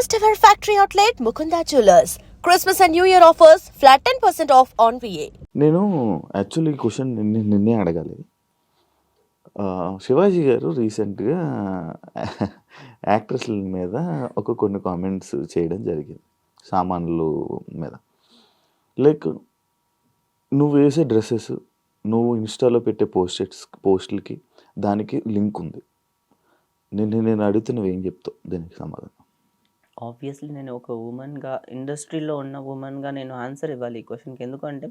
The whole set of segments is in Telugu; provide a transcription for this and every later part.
First ever factory outlet Mukunda Jewelers. Christmas and New Year offers flat 10% off on VA. నేను యాక్చువల్లీ ఈ క్వశ్చన్ నిన్నే అడగాలి. శివాజీ గారు రీసెంట్గా యాక్ట్రెస్ల మీద కొన్ని కామెంట్స్ చేయడం జరిగింది, సామాన్లు మీద. లైక్ నువ్వు వేసే డ్రెస్సెస్, నువ్వు ఇన్స్టాలో పెట్టే పోస్టులకి దానికి లింక్ ఉంది. నేను అడుగుతున్నవి ఏం చెప్తావు దానికి సమాధానం? ఆబ్వియస్లీ నేను ఒక ఉమెన్గా, ఇండస్ట్రీలో ఉన్న ఉమెన్గా నేను ఆన్సర్ ఇవ్వాలి ఈ క్వశ్చన్కి. ఎందుకంటే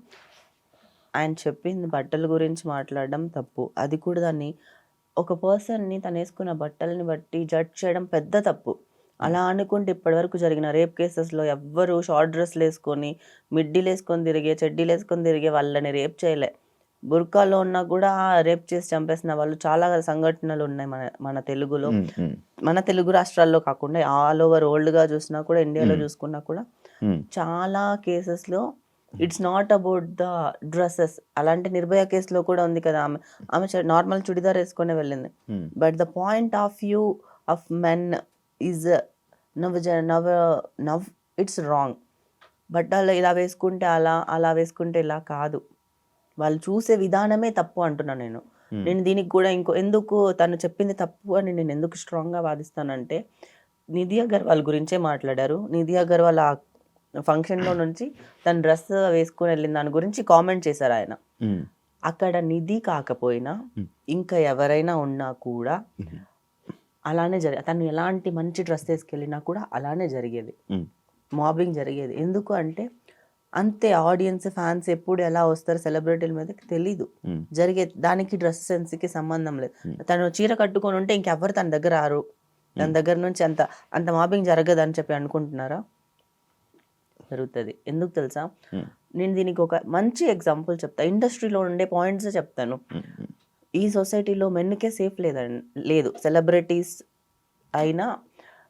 ఆయన చెప్పింది బట్టల గురించి మాట్లాడడం తప్పు. అది కూడా దాన్ని ఒక పర్సన్ని తను వేసుకున్న బట్టలని బట్టి జడ్జ్ చేయడం పెద్ద తప్పు. అలా అనుకుంటే ఇప్పటివరకు జరిగిన రేప్ కేసెస్లో ఎవ్వరు షార్ట్ డ్రెస్లు వేసుకొని, మిడ్డీలు వేసుకొని తిరిగే, చెడ్డీలు వేసుకొని తిరిగే వాళ్ళని రేప్ చేయలే. బుర్కాలో ఉన్నా కూడా రేప్ చేసి చంపేసిన వాళ్ళు చాలా సంఘటనలు ఉన్నాయి మన తెలుగులో. మన తెలుగు రాష్ట్రాల్లో కాకుండా ఆల్ ఓవర్ వరల్డ్గా చూసినా కూడా, ఇండియాలో చూసుకున్నా కూడా చాలా కేసెస్లో it's not about the dresses. అలాంటి నిర్భయ కేసులో కూడా ఉంది కదా, ఆమె నార్మల్ చుడిదార్ వేసుకునే వెళ్ళింది. But the point of view of men is now it's wrong. బట్టలు ఇలా వేసుకుంటే అలా వేసుకుంటే ఇలా కాదు. వాళ్ళు చూసే విధానమే తప్పు అంటున్నాను నేను. నేను దీనికి కూడా ఎందుకు తను చెప్పింది తప్పు అని నేను ఎందుకు స్ట్రాంగ్గా వాదిస్తానంటే, నిధి అగర్వాల్ గురించే మాట్లాడారు. నిధి అగర్వాల్ ఆ ఫంక్షన్లో నుంచి తన డ్రెస్ వేసుకుని వెళ్ళిన దాని గురించి కామెంట్ చేశారు ఆయన. అక్కడ నిధి కాకపోయినా ఇంకా ఎవరైనా ఉన్నా కూడా అలానే తను ఎలాంటి మంచి డ్రెస్ వేసుకెళ్ళినా కూడా అలానే జరిగేది, మాబింగ్ జరిగేది. ఎందుకు అంటే అంతే, ఆడియన్స్ ఫ్యాన్స్ ఎప్పుడు ఎలా వస్తారు సెలబ్రిటీల మీద తెలీదు, జరిగేది. దానికి డ్రెస్ సెన్స్కి సంబంధం లేదు. తను చీర కట్టుకొని ఉంటే ఇంకెవ్వరు తన దగ్గర రారు, తన దగ్గర నుంచి అంత మాబింగ్ జరగదు అని చెప్పి అనుకుంటున్నారా? జరుగుతుంది. ఎందుకు తెలుసా? నేను దీనికి ఒక మంచి ఎగ్జాంపుల్ చెప్తా, ఇండస్ట్రీలో ఉండే పాయింట్స్ చెప్తాను. ఈ సొసైటీలో మెన్కే సేఫ్ లేదు, సెలబ్రిటీస్ అయినా.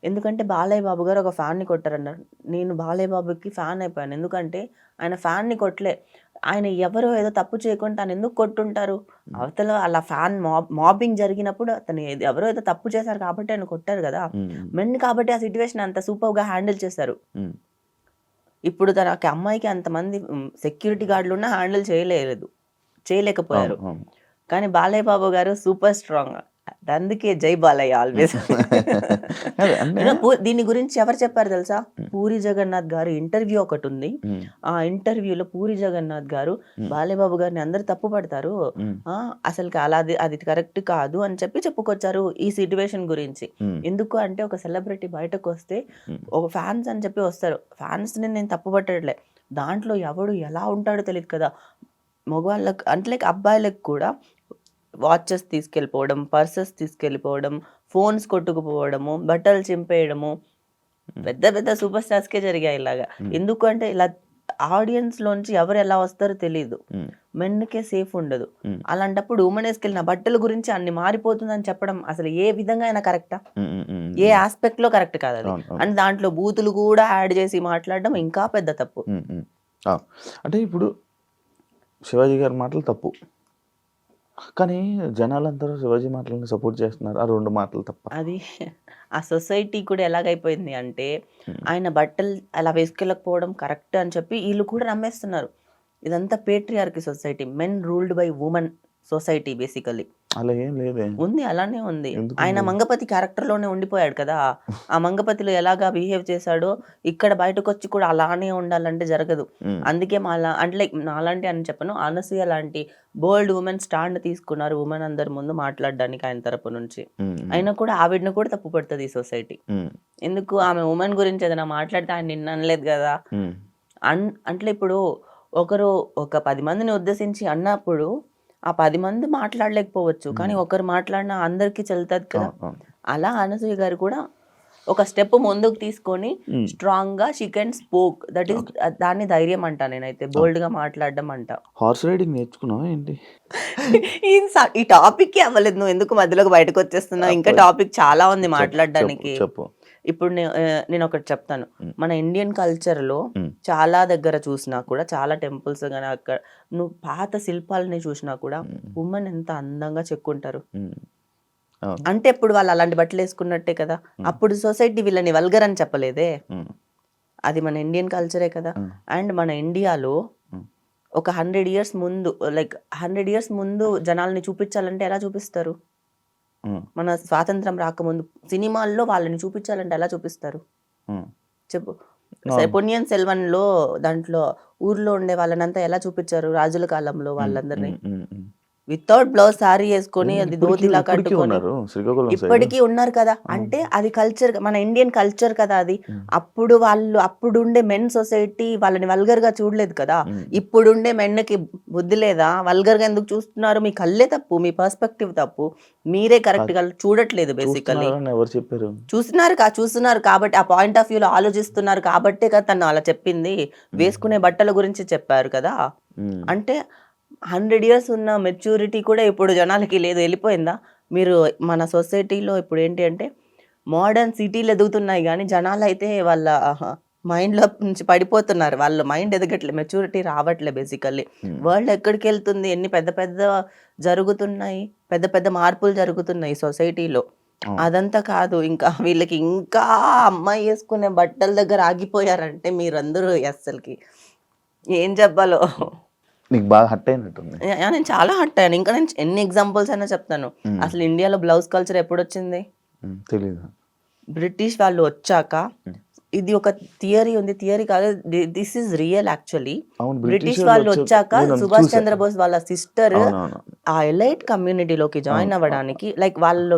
ఎందుకంటే బాలయ్య బాబు గారు ఒక ఫ్యాన్ని కొట్టారన్నారు. నేను బాలయ్య బాబుకి ఫ్యాన్ అయిపోయాను. ఎందుకంటే ఆయన ఫ్యాన్ని కొట్టలే, ఆయన ఎవరో ఏదో తప్పు చేయకుండా తను ఎందుకు కొట్టుంటారు? అవతల అలా ఫ్యాన్ మాబింగ్ జరిగినప్పుడు అతను ఎవరో ఏదో తప్పు చేశారు కాబట్టి ఆయన కొట్టారు కదా. మెన్ కాబట్టి ఆ సిచ్యువేషన్ అంత సూపర్గా హ్యాండిల్ చేశారు. ఇప్పుడు తనకి అమ్మాయికి అంతమంది సెక్యూరిటీ గార్డులు ఉన్నా హ్యాండిల్ చేయలేకపోయారు. కానీ బాలయ్య బాబు గారు సూపర్ స్ట్రాంగ్. అందుకే జై బాలయ్య ఆల్వేస్. దీని గురించి ఎవరు చెప్పారు తెలుసా? పూరి జగన్నాథ్ గారు ఇంటర్వ్యూ ఒకటి ఉంది. ఆ ఇంటర్వ్యూలో పూరి జగన్నాథ్ గారు బాలయ్య బాబు గారిని అందరు తప్పు పడతారు, అసలు అది కరెక్ట్ కాదు అని చెప్పుకొచ్చారు ఈ సిచ్యువేషన్ గురించి. ఎందుకు అంటే ఒక సెలబ్రిటీ బయటకు వస్తే ఒక ఫ్యాన్స్ అని చెప్పి వస్తారు. ఫ్యాన్స్ ని నేను తప్పు పట్టట్లే, దాంట్లో ఎవడు ఎలా ఉంటాడో తెలియదు కదా. మగవాళ్ళకి అంటే అబ్బాయిలకు కూడా వాచెస్ తీసుకెళ్ళిపోవడం, పర్సెస్ తీసుకెళ్ళిపోవడం, ఫోన్స్ కొట్టుకుపోవడము, బట్టలు చింపేయడము పెద్ద పెద్ద సూపర్ స్టార్స్కే జరిగాయి ఇలాగా. ఎందుకు అంటే ఇలా ఆడియన్స్ లోంచి ఎవరు ఎలా వస్తారో తెలియదు, మెన్కే సేఫ్ ఉండదు. అలాంటప్పుడు ఉమెన్ వేసుకెళ్ళిన బట్టల గురించి అన్ని మారిపోతుందని చెప్పడం అసలు ఏ విధంగా అయినా కరెక్టా? ఏ ఆస్పెక్ట్ లో కరెక్ట్ కాదు అది. అండ్ దాంట్లో బూతులు కూడా యాడ్ చేసి మాట్లాడడం ఇంకా పెద్ద తప్పు. అంటే ఇప్పుడు శివాజీ గారి మాటలు తప్పు, కానీ జనాలందరూ శివాజీ మాటలను సపోర్ట్ చేస్తున్నారు. ఆ రెండు మాటలు తప్ప. అది ఆ సొసైటీ కూడా ఎలాగైపోయింది అంటే, ఆయన బట్టలు అలా వేసుకెళ్ళకపోవడం కరెక్ట్ అని చెప్పి వీళ్ళు కూడా నమ్మేస్తున్నారు. ఇదంతా patriarchy society, men ruled by women society basically. అలా ఏం లేదే ఉంది, అలానే ఉంది. ఆయన మంగపతి క్యారెక్టర్లోనే ఉండిపోయాడు కదా. ఆ మంగపతిలో ఎలాగా బిహేవ్ చేశాడో ఇక్కడ బయటకు వచ్చి కూడా అలానే ఉండాలంటే జరగదు. అందుకే అంటే నాలాంటి అని చెప్పను, అనసూయ లాంటి బోల్డ్ ఉమెన్ స్టాండ్ తీసుకున్నారు ఉమెన్ అందరి ముందు మాట్లాడడానికి ఆయన తరపు నుంచి. అయినా కూడా ఆవిడని కూడా తప్పు పడుతుంది ఈ సొసైటీ. ఎందుకు? ఆమె ఉమెన్ గురించి ఏదైనా మాట్లాడితే ఆయన నిన్న అనలేదు కదా. అంటే ఇప్పుడు ఒకరు ఒక 10 మందిని ఉద్దేశించి అన్నప్పుడు ఆ 10 మంది మాట్లాడలేకపోవచ్చు, కానీ ఒకరు మాట్లాడినా అందరికీ చెల్లుతుంది కదా. అలా అనసూయ గారు కూడా ఒక స్టెప్ ముందుకు తీసుకొని స్ట్రాంగ్ గా she can spoke, that is దాన్ని ధైర్యం అంట నేనైతే, బోల్డ్ గా మాట్లాడడం అంట. హార్స్ రైడింగ్ నేర్చుకున్నావా ఏంటి? ఈ టాపిక్ కి అవ్వలేదు, నువ్వు ఎందుకు మధ్యలోకి బయటకు వచ్చేస్తున్నావు? ఇంకా టాపిక్ చాలా ఉంది మాట్లాడడానికి. ఇప్పుడు నేను ఒకటి చెప్తాను. మన ఇండియన్ కల్చర్ లో చాలా దగ్గర చూసినా కూడా, చాలా టెంపుల్స్ కానీ అక్కడ నువ్వు పాత శిల్పాలని చూసినా కూడా ఉమెన్ ఎంత అందంగా చెక్కుంటారు. అవును. అంటే ఇప్పుడు వాళ్ళు అలాంటి బట్టలు వేసుకున్నట్టే కదా. అప్పుడు సొసైటీ వీళ్ళని వల్గర్ అని చెప్పలేదే. ఉమ్, అది మన ఇండియన్ కల్చరే కదా. ఉమ్, అండ్ మన ఇండియాలో ఉమ్, ఒక 100 ఇయర్స్ ముందు, లైక్ 100 ఇయర్స్ ముందు జనాల్ని చూపించాలంటే ఎలా చూపిస్తారు? ఉమ్, మన స్వాతంత్రం రాకముందు సినిమాల్లో వాళ్ళని చూపించాలంటే ఎలా చూపిస్తారు ఉమ్. చెప్పు? అవును. పొన్నియిన్ సెల్వన్లో దాంట్లో ఊర్లో ఉండే వాళ్ళనంతా ఎలా చూపించారు రాజుల కాలంలో వాళ్ళందరినీ? ఉమ్, ఉమ్, ఉమ్. వితౌట్ బ్లౌజ్ సారీ వేసుకొని అది ధోతిలా ఇప్పటికీ కట్టుకొని ఉన్నారు శ్రీకాకుళం సైడ్. ఇప్పటికీ ఉన్నారు కదా. అంటే అది కల్చర్, మన ఇండియన్ కల్చర్ కదా అది. అప్పుడు వాళ్ళు అప్పుడుండే మెన్ సొసైటీ వాళ్ళని వల్గర్ గా చూడలేదు కదా. ఇప్పుడుండే మెన్కి బుద్ధి లేదా? వల్గర్ గా ఎందుకు చూస్తున్నారు? మీ కళ్ళే తప్పు, మీ పర్స్పెక్టివ్ తప్పు, మీరే కరెక్ట్ గా చూడట్లేదు బేసికలీ. చూస్తున్నారని ఎవరు చెప్పారు? చూస్తున్నారు కాబట్టి, ఆ పాయింట్ ఆఫ్ వ్యూలో ఆలోచిస్తున్నారు కాబట్టే కదా తను అలా చెప్పింది. వేసుకునే బట్టల గురించి చెప్పారు కదా. ఉమ్, అంటే 100 ఇయర్స్ ఉన్న మెచ్యూరిటీ కూడా ఇప్పుడు జనాలకి లేదు, వెళ్ళిపోయిందా? మీరు మన సొసైటీలో ఇప్పుడు ఏంటి అంటే మోడర్న్ సిటీలు ఎదుగుతున్నాయి కానీ జనాలు అయితే వాళ్ళ మైండ్లో నుంచి పడిపోతున్నారు. వాళ్ళ మైండ్ ఎదగట్లే, మెచ్యూరిటీ రావట్లే బేసికల్లీ. వరల్డ్ ఎక్కడికి వెళ్తుంది? ఎన్ని పెద్ద పెద్ద జరుగుతున్నాయి, పెద్ద పెద్ద మార్పులు జరుగుతున్నాయి సొసైటీలో. అవును. అదంతా కాదు, ఇంకా వీళ్ళకి ఇంకా అమ్మాయి వేసుకునే బట్టల దగ్గర ఆగిపోయారంటే మీరందరూ అస్సలకి ఏం చెప్పాలో. నీకు బాగా హట్ అయినట్టుంది. నేను చాలా హర్ట్ అయ్యాను. ఇంకా నేను ఎన్ని ఎగ్జాంపుల్స్ అయినా చెప్తాను. అసలు ఇండియాలో బ్లౌజ్ కల్చర్ ఎప్పుడు వచ్చింది? తెలీదు. బ్రిటిష్ వాళ్ళు వచ్చాక. ఇది ఒక థియరీ ఉంది, థియరీ కాదు, దిస్ ఈజ్ రియల్ యాక్చువల్లీ. అవును, బ్రిటిష్ వాళ్ళు వచ్చాక సుభాష్ చంద్రబోస్ వాళ్ళ సిస్టర్ అవునవును. ఆ ఎలైట్ కమ్యూనిటీలోకి జాయిన్ అవ్వడానికి, లైక్ వాళ్ళు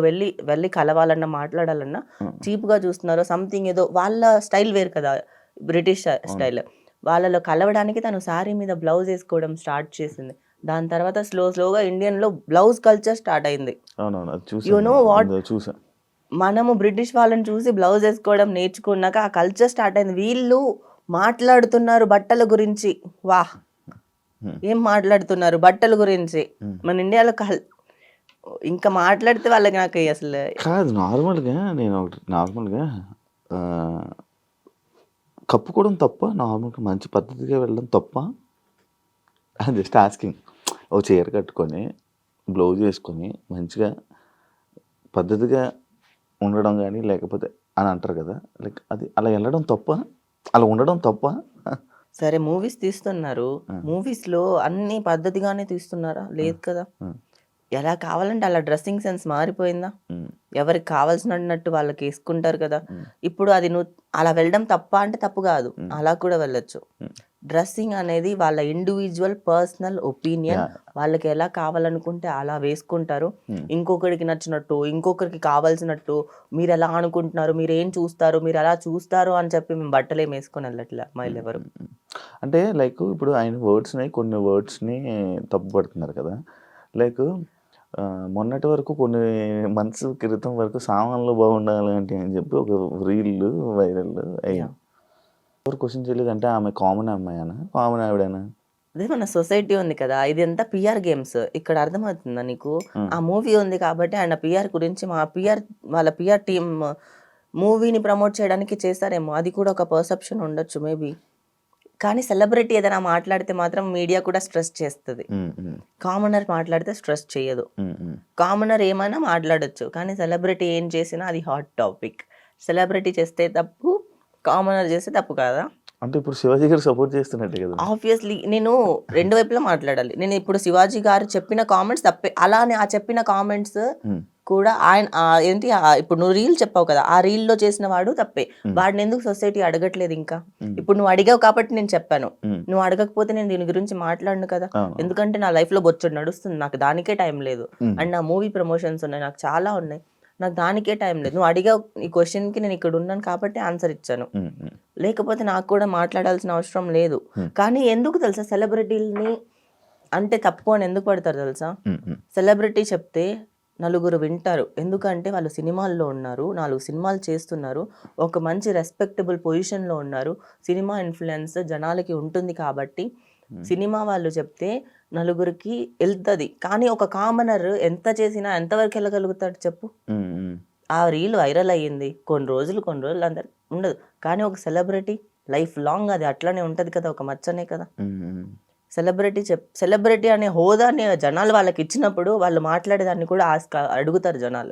వెళ్ళి కలవాలన్నా మాట్లాడాలన్నా చీప్ గా చూస్తున్నారు సంథింగ్, ఏదో వాళ్ళ స్టైల్ వేరు కదా బ్రిటిష్ స్టైల్. వాళ్ళలో కలవడానికి తను శారీ మీద బ్లౌజ్ వేసుకోవడం స్టార్ట్ చేసింది. దాని తర్వాత స్లోగా ఇండియన్లో బ్లౌజ్ కల్చర్ స్టార్ట్ అయింది. అవునవును, అది యు నో వాట్? చూసా చూసా. మనము బ్రిటిష్ వాళ్ళని చూసి బ్లౌజ్ వేసుకోవడం నేర్చుకున్నాక ఆ కల్చర్ స్టార్ట్ అయింది. వీళ్ళు మాట్లాడుతున్నారు బట్టల గురించి. వాహ్, ఏం మాట్లాడుతున్నారు బట్టల గురించి మన ఇండియాలో. ఇంకా మాట్లాడితే వాళ్ళకి నాకు అసలు కాదు, నేను నార్మల్గా కప్పుకోవడం తప్ప, నార్మల్గా మంచి పద్ధతిగా వెళ్ళడం తప్ప? Just asking. ఓ చీర కట్టుకొని బ్లౌజ్ వేసుకొని మంచిగా పద్ధతిగా ఉండడం కానీ లేకపోతే అని అంటారు కదా, లైక్ అది అలా వెళ్ళడం తప్ప, అలా ఉండడం తప్ప? సరే, మూవీస్ తీస్తున్నారు, మూవీస్ లో అన్ని పద్ధతిగానే తీస్తున్నారా? లేదు కదా. ఎలా కావాలంటే అలా డ్రెస్సింగ్ సెన్స్ మారిపోయిందా? ఎవరికి కావాల్సినట్టు వాళ్ళకి వేసుకుంటారు కదా. ఇప్పుడు అది నువ్వు అలా వెళ్ళడం తప్ప అంటే తప్పు కాదు, అలా కూడా వెళ్ళొచ్చు. డ్రెస్సింగ్ అనేది వాళ్ళ ఇండివిజువల్ పర్సనల్ ఒపీనియన్. వాళ్ళకి ఎలా కావాలనుకుంటే అలా వేసుకుంటారు. ఇంకొకరికి నచ్చినట్టు, ఇంకొకరికి కావాల్సినట్టు మీరు ఎలా అనుకుంటున్నారు, మీరు ఏం చూస్తారు, మీరు ఎలా చూస్తారు అని చెప్పి మేము బట్టలు ఏం వేసుకొని వెళ్ళట్లే అమ్మాయిలు ఎవరు. అంటే లైక్ ఇప్పుడు ఆయన కొన్ని వర్డ్స్ని తప్పుపడుతున్నారు కదా. లైక్ మొన్నటి వరకు కొన్ని మంత్స్ క్రితం వరకు సామాన్లు బాగుండాలి అంటే అని చెప్పి ఒక రీల్ వైరల్ అయ్యింది. ఎవరు క్వశ్చన్ చేయలేదు అంటే ఆమె కామన్ అమ్మాయినా, కామన్ ఆవిడేనా? అదే మన సొసైటీ ఉంది కదా, ఇది అంతా పిఆర్ గేమ్స్. ఇక్కడ అర్థమవుతుందా నీకు? ఆ మూవీ ఉంది కాబట్టి ఆయన పిఆర్ గురించి, వాళ్ళ పిఆర్ టీమ్ మూవీని ప్రమోట్ చేయడానికి చేశారేమో. అది కూడా ఒక పర్సెప్షన్ ఉండొచ్చు మేబీ. కానీ సెలబ్రిటీ ఏదైనా మాట్లాడితే మాత్రం మీడియా కూడా స్ట్రెస్ చేస్తుంది. కామనర్ మాట్లాడితే స్ట్రెస్ చేయదు. కామనర్ ఏమైనా మాట్లాడొచ్చు, కానీ సెలబ్రిటీ ఏం చేసినా అది హాట్ టాపిక్. సెలబ్రిటీ చేస్తే తప్పు, కామనర్ చేస్తే తప్పు కాదా? అంటే ఇప్పుడు శివాజీ గారు సపోర్ట్ చేస్తున్నట్టే కదా. ఆబ్వియస్లీ నేను రెండు వైపులా మాట్లాడాలి. నేను ఇప్పుడు శివాజీ గారు చెప్పిన కామెంట్స్ తప్పే, అలానే ఆ చెప్పిన కామెంట్స్ కూడా ఆయన ఇప్పుడు నువ్వు రీల్ చెప్పావు కదా, ఆ రీల్ లో చేసిన వాడు తప్పే. వాడిని ఎందుకు సొసైటీ అడగట్లేదు? ఇంకా ఇప్పుడు నువ్వు అడిగావు కాబట్టి నేను చెప్పాను. నువ్వు అడగకపోతే నేను దీని గురించి మాట్లాడను కదా. ఎందుకంటే నా లైఫ్ లో బొచ్చడు నడుస్తుంది, నాకు దానికే టైం లేదు. అండ్ నా మూవీ ప్రమోషన్స్ ఉన్నాయి, నాకు చాలా ఉన్నాయి, నాకు దానికే టైం లేదు. నువ్వు అడిగావు ఈ క్వశ్చన్కి, నేను ఇక్కడ ఉన్నాను కాబట్టి ఆన్సర్ ఇచ్చాను. లేకపోతే నాకు కూడా మాట్లాడాల్సిన అవసరం లేదు. కానీ ఎందుకు తెలుసా సెలబ్రిటీలని అంటే తప్పు అని ఎందుకు పడతారు తెలుసా? సెలబ్రిటీ చెప్తే నలుగురు వింటారు, ఎందుకంటే వాళ్ళు సినిమాల్లో ఉన్నారు, 4 సినిమాలు చేస్తున్నారు, ఒక మంచి రెస్పెక్టబుల్ పొజిషన్లో ఉన్నారు, సినిమా ఇన్ఫ్లుయెన్స్ జనాలకి ఉంటుంది కాబట్టి సినిమా వాళ్ళు చెప్తే నలుగురికి వెళ్తుంది. కానీ ఒక కామనర్ ఎంత చేసినా ఎంతవరకు వెళ్ళగలుగుతాడు చెప్పు? ఆ రీల్ వైరల్ అయ్యింది, కొన్ని రోజులు అందరు ఉండదు. కానీ ఒక సెలబ్రిటీ లైఫ్ లాంగ్ అది అట్లనే ఉంటుంది కదా, ఒక మచ్చనే కదా. సెలబ్రిటీ అనే హోదాని జనాలు వాళ్ళకి ఇచ్చినప్పుడు వాళ్ళు మాట్లాడేదాన్ని కూడా అడుగుతారు జనాలు.